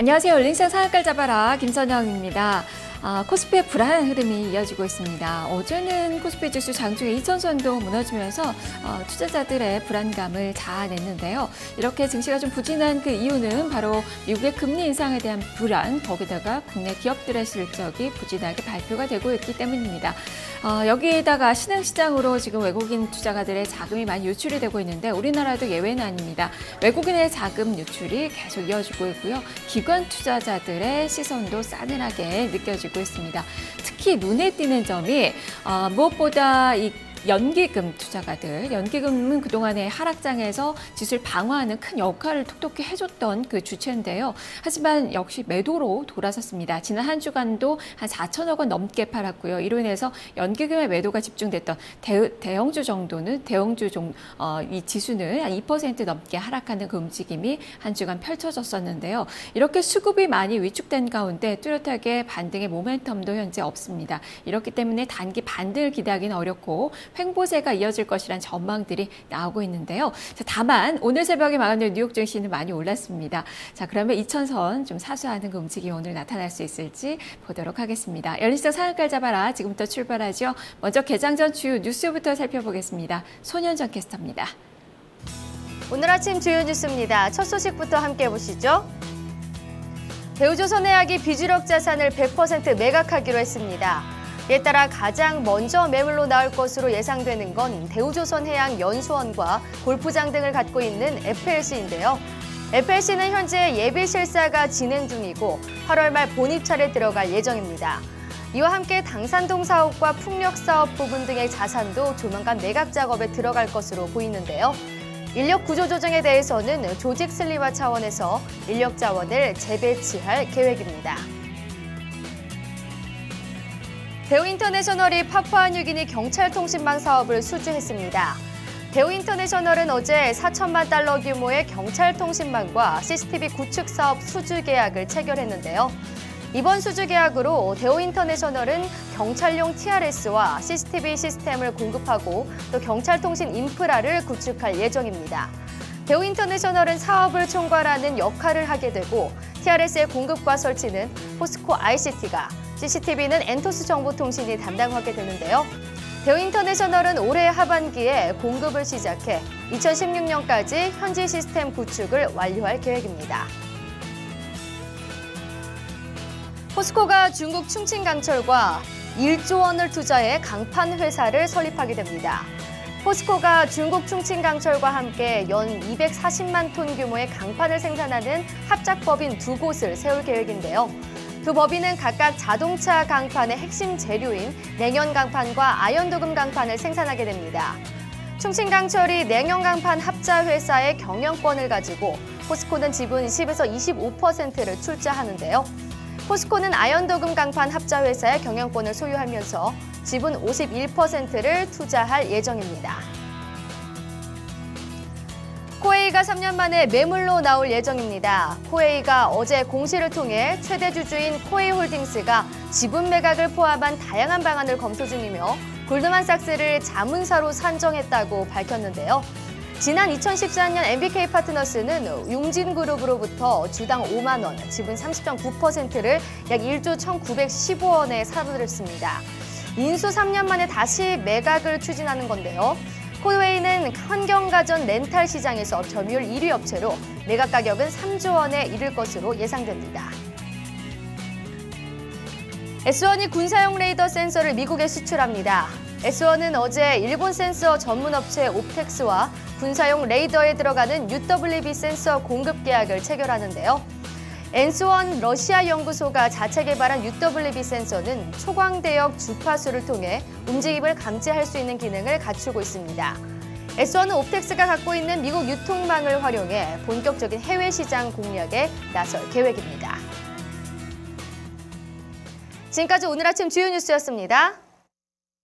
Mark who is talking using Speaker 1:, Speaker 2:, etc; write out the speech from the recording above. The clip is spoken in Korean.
Speaker 1: 안녕하세요. 링상 상한가를 잡아라 김선영입니다. 코스피의 불안한 흐름이 이어지고 있습니다. 어제는 코스피 지수 장중에 2,000선도 무너지면서 투자자들의 불안감을 자아냈는데요. 이렇게 증시가 좀 부진한 그 이유는 바로 미국의 금리 인상에 대한 불안, 거기다가 국내 기업들의 실적이 부진하게 발표가 되고 있기 때문입니다. 여기에다가 신흥시장으로 지금 외국인 투자가들의 자금이 많이 유출이 되고 있는데 우리나라도 예외는 아닙니다. 외국인의 자금 유출이 계속 이어지고 있고요. 기관 투자자들의 시선도 싸늘하게 느껴지고 있습니다. 특히 눈에 띄는 점이 무엇보다 이 연기금 투자가들, 연기금은 그동안의 하락장에서 지수를 방어하는 큰 역할을 톡톡히 해줬던 그 주체인데요. 하지만 역시 매도로 돌아섰습니다. 지난 한 주간도 한 4천억 원 넘게 팔았고요. 이로 인해서 연기금의 매도가 집중됐던 대형주 정도는 이 지수는 한 2% 넘게 하락하는 그 움직임이 한 주간 펼쳐졌었는데요. 이렇게 수급이 많이 위축된 가운데 뚜렷하게 반등의 모멘텀도 현재 없습니다. 이렇기 때문에 단기 반등을 기대하기는 어렵고 횡보세가 이어질 것이란 전망들이 나오고 있는데요. 자, 다만 오늘 새벽에 마감된 뉴욕 증시는 많이 올랐습니다. 자, 그러면 2,000선 좀 사수하는 그 움직임이 오늘 나타날 수 있을지 보도록 하겠습니다. 열린시장 상한가를 잡아라. 지금부터 출발하죠. 먼저 개장 전 주요 뉴스부터 살펴보겠습니다. 손현정 캐스터입니다.
Speaker 2: 오늘 아침 주요 뉴스입니다. 첫 소식부터 함께 보시죠. 대우조선해양이 비주력 자산을 100% 매각하기로 했습니다. 이에 따라 가장 먼저 매물로 나올 것으로 예상되는 건 대우조선해양 연수원과 골프장 등을 갖고 있는 FLC인데요. FLC는 현재 예비 실사가 진행 중이고 8월 말 본입찰에 들어갈 예정입니다. 이와 함께 당산동 사업과 풍력 사업 부분 등의 자산도 조만간 매각 작업에 들어갈 것으로 보이는데요. 인력 구조 조정에 대해서는 조직 슬림화 차원에서 인력 자원을 재배치할 계획입니다. 대우인터내셔널이 파푸아뉴기니 경찰통신망 사업을 수주했습니다. 대우인터내셔널은 어제 4천만 달러 규모의 경찰통신망과 CCTV 구축 사업 수주 계약을 체결했는데요. 이번 수주 계약으로 대우인터내셔널은 경찰용 TRS와 CCTV 시스템을 공급하고 또 경찰통신 인프라를 구축할 예정입니다. 대우인터내셔널은 사업을 총괄하는 역할을 하게 되고 TRS의 공급과 설치는 포스코 ICT가, CCTV는 엔토스 정보통신이 담당하게 되는데요. 대우인터내셔널은 올해 하반기에 공급을 시작해 2016년까지 현지 시스템 구축을 완료할 계획입니다. 포스코가 중국 충칭강철과 1조 원을 투자해 강판 회사를 설립하게 됩니다. 포스코가 중국 충칭강철과 함께 연 240만 톤 규모의 강판을 생산하는 합작법인 두 곳을 세울 계획인데요. 두 법인은 각각 자동차 강판의 핵심 재료인 냉연 강판과 아연도금 강판을 생산하게 됩니다. 충칭강철이 냉연 강판 합자 회사의 경영권을 가지고 포스코는 지분 10에서 25%를 출자하는데요. 포스코는 아연도금 강판 합자 회사의 경영권을 소유하면서 지분 51%를 투자할 예정입니다. 코웨이가 3년 만에 매물로 나올 예정입니다. 코웨이가 어제 공시를 통해 최대 주주인 코웨이홀딩스가 지분 매각을 포함한 다양한 방안을 검토 중이며 골드만삭스를 자문사로 산정했다고 밝혔는데요. 지난 2014년 MBK 파트너스는 융진그룹으로부터 주당 5만 원, 지분 30.9%를 약 1조 1,915원에 사들였습니다. 인수 3년 만에 다시 매각을 추진하는 건데요. 코웨이는 환경가전 렌탈 시장에서 점유율 1위 업체로 매각 가격은 3조 원에 이를 것으로 예상됩니다. S1이 군사용 레이더 센서를 미국에 수출합니다. S1은 어제 일본 센서 전문 업체 옵텍스와 군사용 레이더에 들어가는 UWB 센서 공급 계약을 체결하는데요. 엔스원 러시아 연구소가 자체 개발한 UWB 센서는 초광대역 주파수를 통해 움직임을 감지할 수 있는 기능을 갖추고 있습니다. S1은 옵텍스가 갖고 있는 미국 유통망을 활용해 본격적인 해외 시장 공략에 나설 계획입니다. 지금까지 오늘 아침 주요 뉴스였습니다.